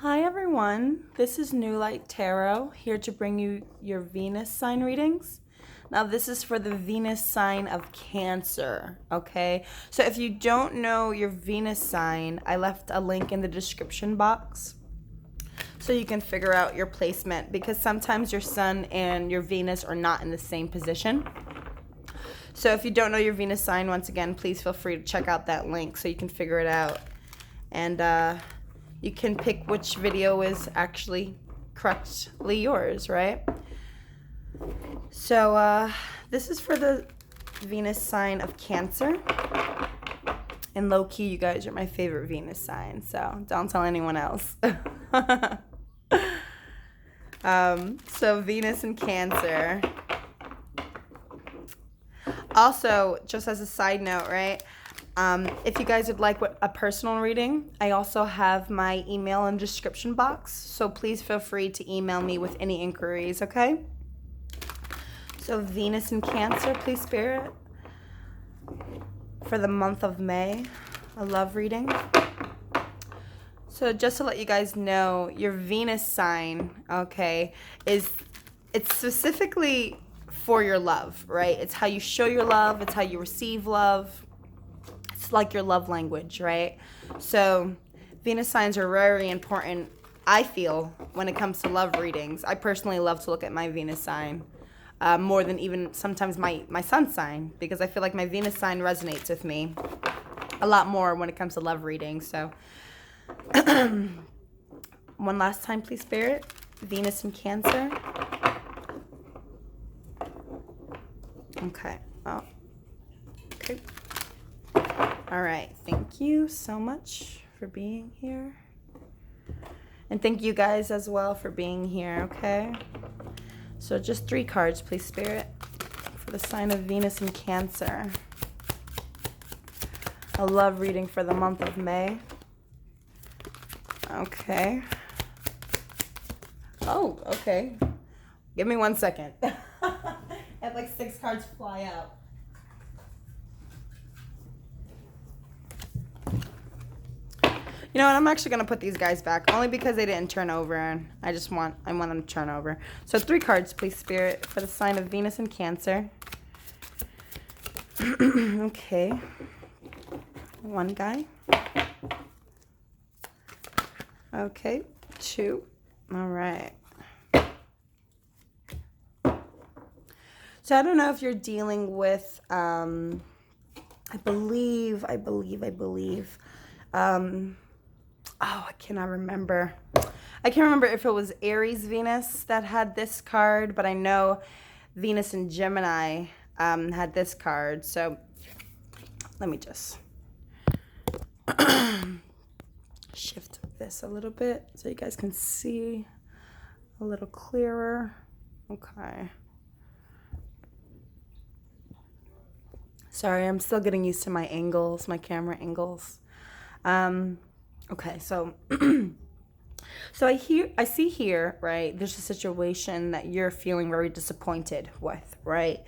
Hi everyone, this is New Light Tarot here to bring you your Venus sign readings. Now this is for the Venus sign of Cancer, okay? So if you don't know your Venus sign, I left a link in the description box so you can figure out your placement, because sometimes your Sun and your Venus are not in the same position. So if you don't know your Venus sign, once again, please feel free to check out that link so you can figure it out. And you can pick which video is actually correctly yours, right? So this is for the Venus sign of Cancer. And low-key, you guys are my favorite Venus sign, so don't tell anyone else. So Venus and Cancer. Also, just as a side note, right? If you guys would like a personal reading, I also have my email in the description box. So please feel free to email me with any inquiries, okay? So Venus and Cancer, please Spirit, for the month of May, a love reading. So just to let you guys know, your Venus sign, okay, it's specifically for your love, right? It's how you show your love. It's how you receive love. It's like your love language, right? So Venus signs are very important, I feel, when it comes to love readings. I personally love to look at my Venus sign more than even sometimes my sun sign, because I feel like my Venus sign resonates with me a lot more when it comes to love readings. So one last time, please, Spirit. Venus and Cancer. Okay. Oh. Okay. All right. Thank you so much for being here. And thank you guys as well for being here, okay? So just 3 cards, please, Spirit, for the sign of Venus and Cancer. A love reading for the month of May. Okay. Oh, okay. Give me 1 second. I had like 6 cards fly out. You know what? I'm actually gonna put these guys back only because they didn't turn over, and I want them to turn over. So 3 cards, please, Spirit, for the sign of Venus and Cancer. Okay. 1 guy. Okay. 2. All right. So I don't know if you're dealing with, I believe. Oh, I cannot remember. I can't remember if it was Aries Venus that had this card, but I know Venus and Gemini had this card. So let me just shift this a little bit so you guys can see a little clearer. Okay. Sorry, I'm still getting used to my angles, my camera angles. Okay, so so I see here, right? There's a situation that you're feeling very disappointed with, right?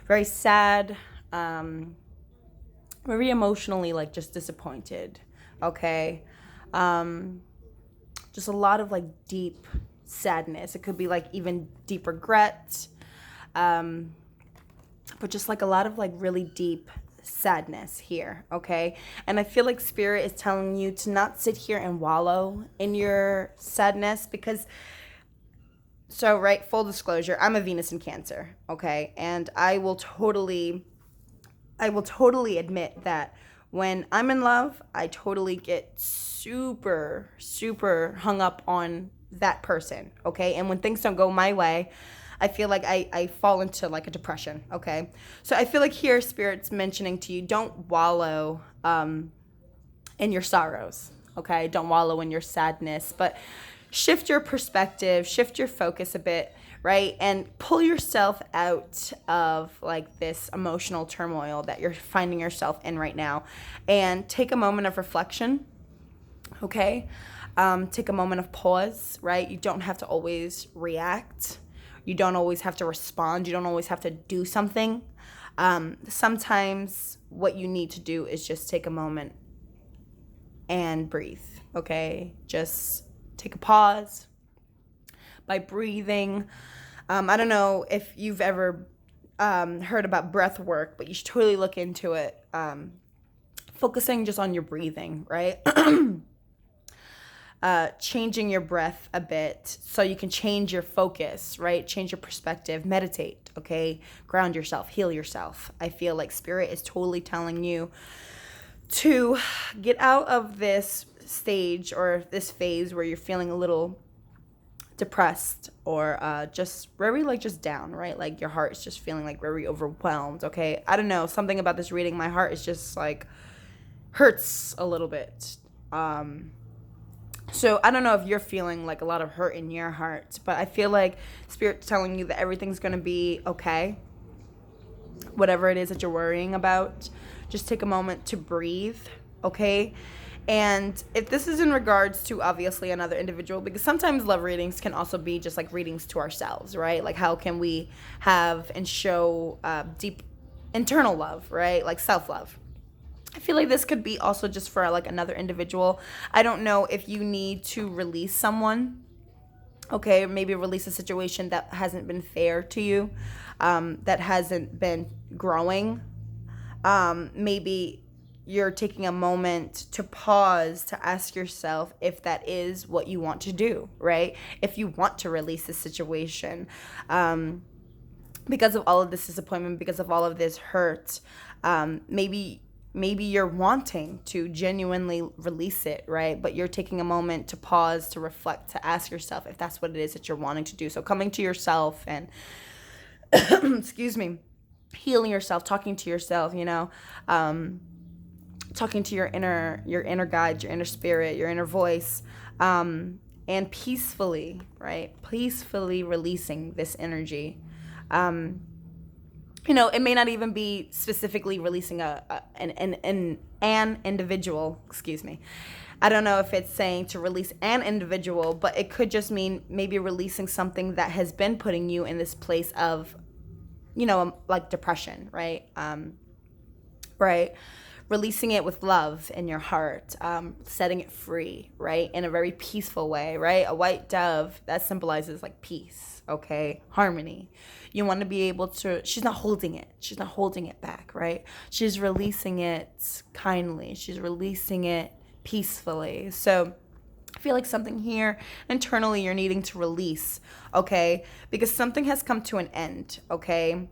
Very sad, very emotionally like just disappointed. Okay. Just a lot of like deep sadness. It could be like even deep regret. But just like a lot of like really deep sadness here, okay? And I feel like Spirit is telling you to not sit here and wallow in your sadness, because, so, right, full disclosure, I'm a Venus in Cancer, okay? And I will totally admit that when I'm in love, I totally get super, super hung up on that person, okay? And when things don't go my way, I feel like I fall into like a depression, okay? So I feel like here Spirit's mentioning to you, don't wallow in your sorrows, okay? Don't wallow in your sadness, but shift your perspective, shift your focus a bit, right? And pull yourself out of like this emotional turmoil that you're finding yourself in right now, and take a moment of reflection, okay? Take a moment of pause, right? You don't have to always react. You don't always have to respond. You don't always have to do something. Sometimes what you need to do is just take a moment and breathe, okay? Just take a pause by breathing. I don't know if you've ever heard about breath work, but you should totally look into it. Focusing just on your breathing, right? Changing your breath a bit so you can change your focus, right? Change your perspective, meditate, okay? Ground yourself, heal yourself. I feel like spirit is totally telling you to get out of this stage or this phase where you're feeling a little depressed or just very like just down, right? Like your heart is just feeling like very overwhelmed, okay? I don't know, something about this reading, my heart is just like hurts a little bit. So I don't know if you're feeling like a lot of hurt in your heart, but I feel like Spirit's telling you that everything's going to be okay. Whatever it is that you're worrying about, just take a moment to breathe, okay? And if this is in regards to obviously another individual, because sometimes love readings can also be just like readings to ourselves, right? Like how can we have and show deep internal love, right? Like self-love. I feel like this could be also just for like another individual. I don't know if you need to release someone, okay? Maybe release a situation that hasn't been fair to you, that hasn't been growing. Maybe you're taking a moment to pause to ask yourself if that is what you want to do, right? If you want to release the situation, because of all of this disappointment, because of all of this hurt, maybe you're wanting to genuinely release it, right? But you're taking a moment to pause, to reflect, to ask yourself if that's what it is that you're wanting to do. So coming to yourself and, excuse me, healing yourself, talking to yourself, you know, talking to your inner guide, your inner spirit, your inner voice, and peacefully, right? Peacefully releasing this energy. You know, it may not even be specifically releasing an individual, excuse me. I don't know if it's saying to release an individual, but it could just mean maybe releasing something that has been putting you in this place of, you know, like depression, right? Right. Releasing it with love in your heart, setting it free, right? In a very peaceful way, right? A white dove, that symbolizes like peace, okay? Harmony. You want to be able to, she's not holding it. She's not holding it back, right? She's releasing it kindly. She's releasing it peacefully. So I feel like something here internally you're needing to release, okay? Because something has come to an end, okay?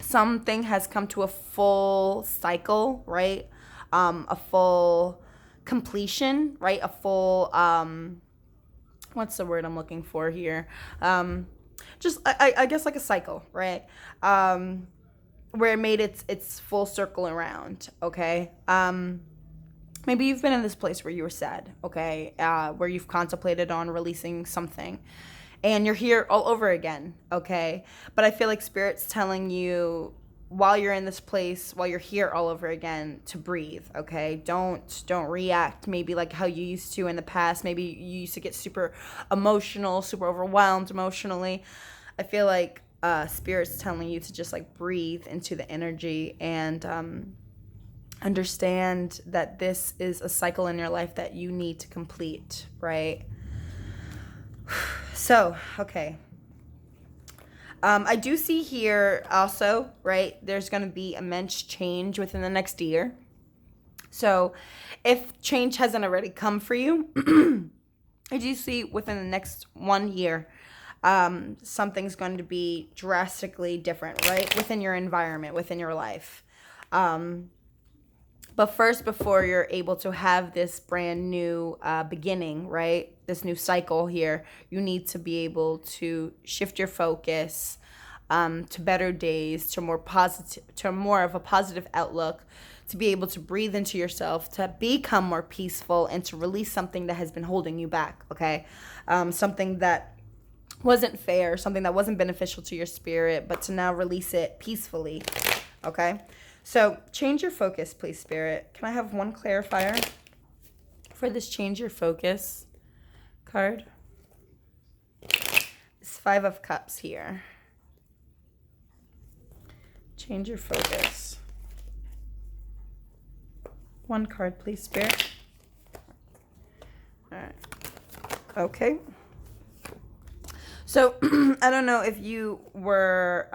Something has come to a full cycle, right? A full completion, right? A full, what's the word I'm looking for here? I guess like a cycle, right? Where it made its full circle around, okay? Maybe you've been in this place where you were sad, okay? Where you've contemplated on releasing something. And you're here all over again, okay? But I feel like Spirit's telling you while you're in this place, while you're here all over again, to breathe, okay? Don't react maybe like how you used to in the past. Maybe you used to get super emotional, super overwhelmed emotionally. I feel like Spirit's telling you to just like breathe into the energy and understand that this is a cycle in your life that you need to complete, right? So, okay. I do see here also, right, there's going to be immense change within the next year. So, if change hasn't already come for you, I do see within the next 1 year, something's going to be drastically different, right, within your environment, within your life. But first, before you're able to have this brand new beginning, right, this new cycle here, you need to be able to shift your focus to better days, to more of a positive outlook, to be able to breathe into yourself, to become more peaceful, and to release something that has been holding you back, okay? Something that wasn't fair, something that wasn't beneficial to your spirit, but to now release it peacefully, okay? So change your focus, please, Spirit. Can I have one clarifier for this change your focus card? It's 5 of Cups here. Change your focus. One card, please, Spirit. All right. Okay. So I don't know if you were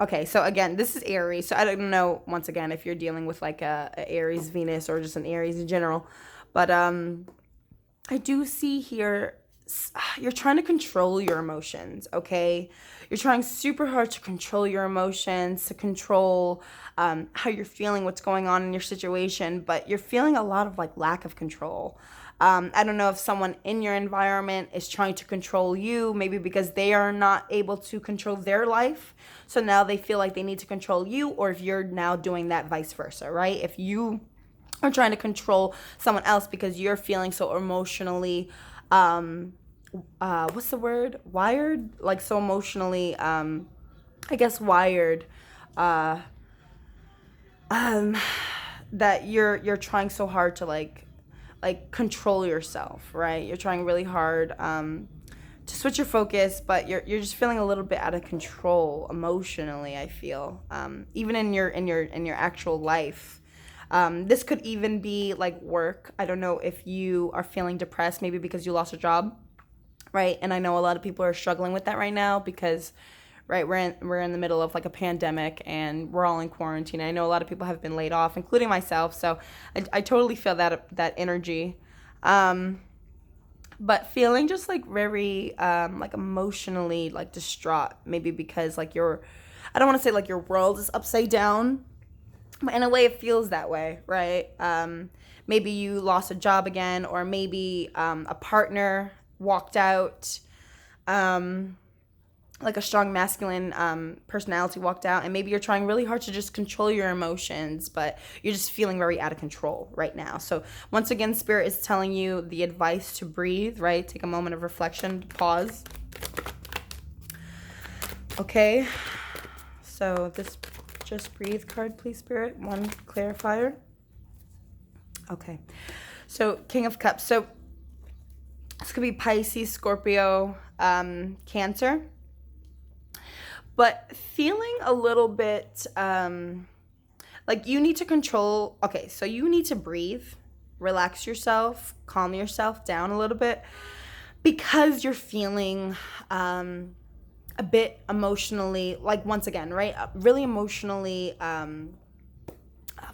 okay, so again, this is Aries. So I don't know once again if you're dealing with like a Aries Venus or just an Aries in general. But I do see here you're trying to control your emotions, okay? You're trying super hard to control your emotions, to control how you're feeling, what's going on in your situation, but you're feeling a lot of like lack of control. I don't know if someone in your environment is trying to control you, maybe because they are not able to control their life. So now they feel like they need to control you, or if you're now doing that vice versa, right? If you are trying to control someone else because you're feeling so emotionally what's the word, wired, like so emotionally I guess wired, uh um that you're trying so hard to like control yourself, right? You're trying really hard to switch your focus, but you're just feeling a little bit out of control emotionally, I feel. Even in your actual life. This could even be like work. I don't know if you are feeling depressed, maybe because you lost a job, right? And I know a lot of people are struggling with that right now because, right, we're in the middle of like a pandemic and we're all in quarantine. I know a lot of people have been laid off, including myself. So I totally feel that energy. Um, but feeling just like very like emotionally like distraught, maybe because like I don't want to say like your world is upside down, but in a way it feels that way, right? Maybe you lost a job again, or maybe a partner walked out, um, like a strong masculine personality walked out, and maybe you're trying really hard to just control your emotions, but you're just feeling very out of control right now. So once again, Spirit is telling you the advice to breathe, right? Take a moment of reflection, pause. Okay, so this just breathe card, please, Spirit. One clarifier. Okay, so King of Cups. So this could be Pisces, Scorpio, Cancer. But feeling a little bit like you need to control. Okay, so you need to breathe, relax yourself, calm yourself down a little bit because you're feeling a bit emotionally, like once again, right? Really emotionally.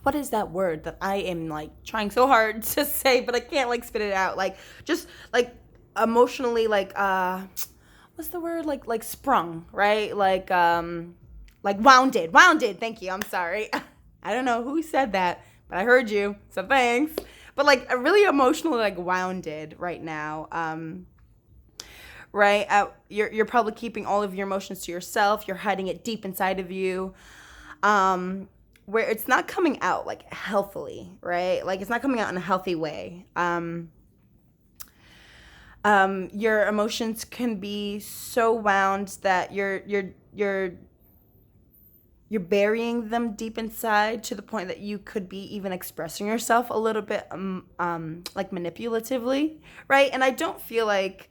What is that word that I am like trying so hard to say, but I can't like spit it out? Like just like emotionally, what's the word? Like sprung, right? Like wounded. Thank you. I'm sorry. I don't know who said that, but I heard you, so thanks. But like really emotionally like wounded right now. Right? You're probably keeping all of your emotions to yourself. You're hiding it deep inside of you. Where it's not coming out like healthily, right? Like it's not coming out in a healthy way. Your emotions can be so wound that you're burying them deep inside to the point that you could be even expressing yourself a little bit like manipulatively, right? And I don't feel like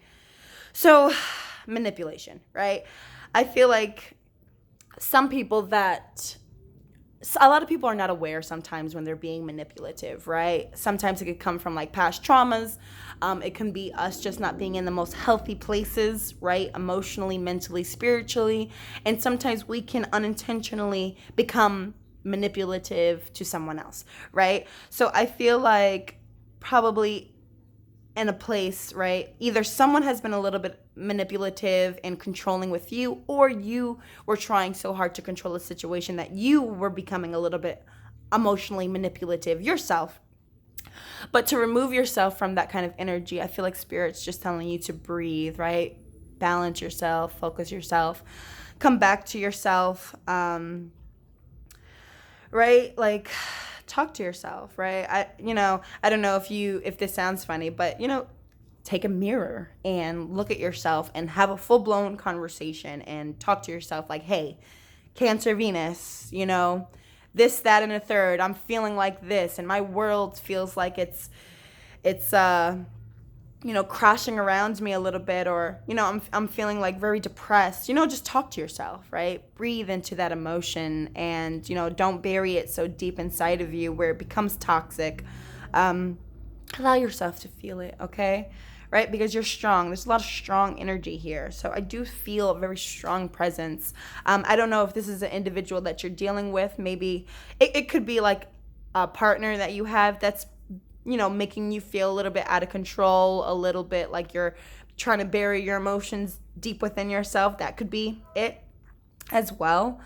so manipulation, right? I feel like some people that a lot of people are not aware sometimes when they're being manipulative, right? Sometimes it could come from like past traumas. It can be us just not being in the most healthy places, right? Emotionally, mentally, spiritually. And sometimes we can unintentionally become manipulative to someone else, right? So I feel like probably in a place, right? Either someone has been a little bit manipulative and controlling with you, or you were trying so hard to control a situation that you were becoming a little bit emotionally manipulative yourself. But to remove yourself from that kind of energy, I feel like Spirit's just telling you to breathe, right? Balance yourself, focus yourself, come back to yourself, right? Like talk to yourself, right? I don't know if this sounds funny, but take a mirror and look at yourself and have a full-blown conversation and talk to yourself like, hey, Cancer Venus, this, that, and a third, I'm feeling like this, and my world feels like it's crashing around me a little bit, or I'm feeling like very depressed. Just talk to yourself, right? Breathe into that emotion, and don't bury it so deep inside of you where it becomes toxic. allow yourself to feel it, okay? Right? Because you're strong. There's a lot of strong energy here. So I do feel a very strong presence. I don't know if this is an individual that you're dealing with. Maybe it could be like a partner that you have that's, making you feel a little bit out of control, a little bit like you're trying to bury your emotions deep within yourself. That could be it as well.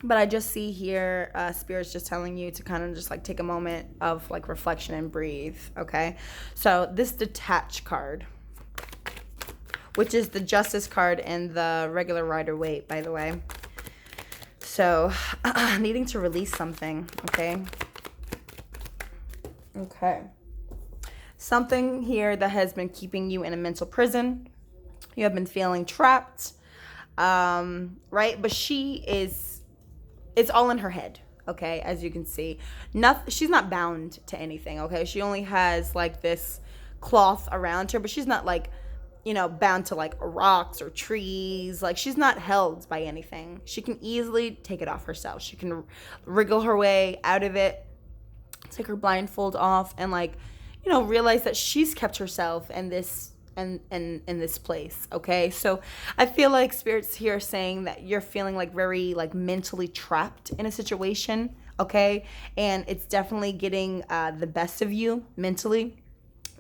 But I just see here, Spirit's just telling you to kind of just like take a moment of like reflection and breathe, okay? So this detached card, which is the Justice card and the regular Rider-Waite, by the way. So needing to release something, okay? Okay. Something here that has been keeping you in a mental prison. You have been feeling trapped, right? But it's all in her head, okay, as you can see. She's not bound to anything, okay? She only has like this cloth around her, but she's not like, bound to like rocks or trees. Like, she's not held by anything. She can easily take it off herself. She can wriggle her way out of it, take her blindfold off, and like, realize that she's kept herself in this in this place, okay? So I feel like Spirit's here saying that you're feeling like very like mentally trapped in a situation, okay? And it's definitely getting the best of you mentally.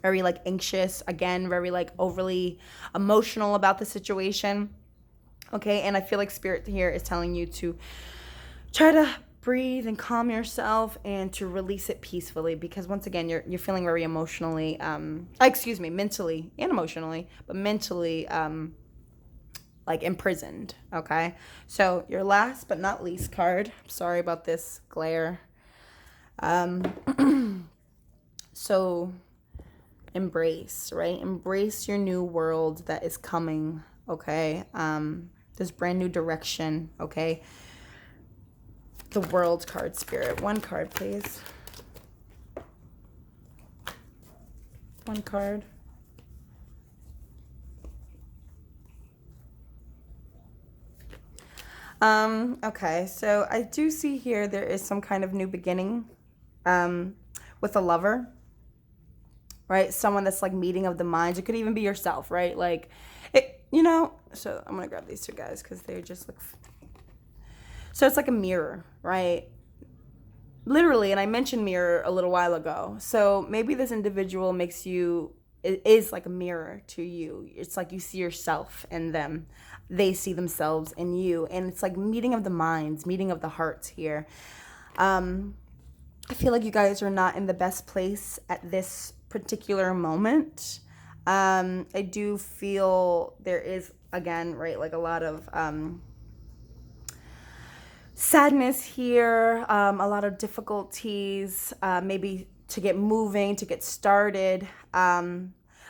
Very like anxious, again, very like overly emotional about the situation, okay? And I feel like Spirit here is telling you to try to breathe and calm yourself and to release it peacefully, because once again you're feeling very emotionally mentally and emotionally, but mentally like imprisoned, okay? So your last but not least card, sorry about this glare, so embrace, right? Embrace your new world that is coming, okay? This brand new direction, okay? The World card, Spirit. One card, please. One card. Okay, so I do see here there is some kind of new beginning with a lover, right? Someone that's like meeting of the minds. It could even be yourself, right? Like, so I'm going to grab these two guys because they just look... So it's like a mirror, right? Literally, and I mentioned mirror a little while ago. So maybe this individual it is like a mirror to you. It's like you see yourself in them. They see themselves in you. And it's like meeting of the minds, meeting of the hearts here. I feel like you guys are not in the best place at this particular moment. I do feel there is, again, right, like a lot of... sadness here, a lot of difficulties, maybe to get moving, to get started. But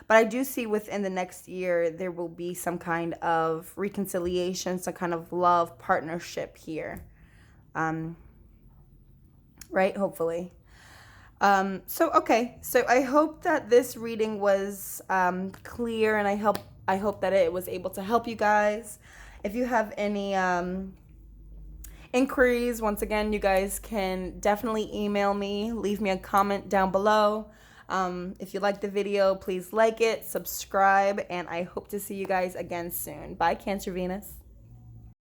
I do see within the next year, there will be some kind of reconciliation, some kind of love partnership here. Right? Hopefully. Okay. So I hope that this reading was clear, and I hope that it was able to help you guys. If you have any... inquiries, once again, you guys can definitely email me, leave me a comment down below. If you like the video, please like it, subscribe, and I hope to see you guys again soon. Bye, Cancer Venus.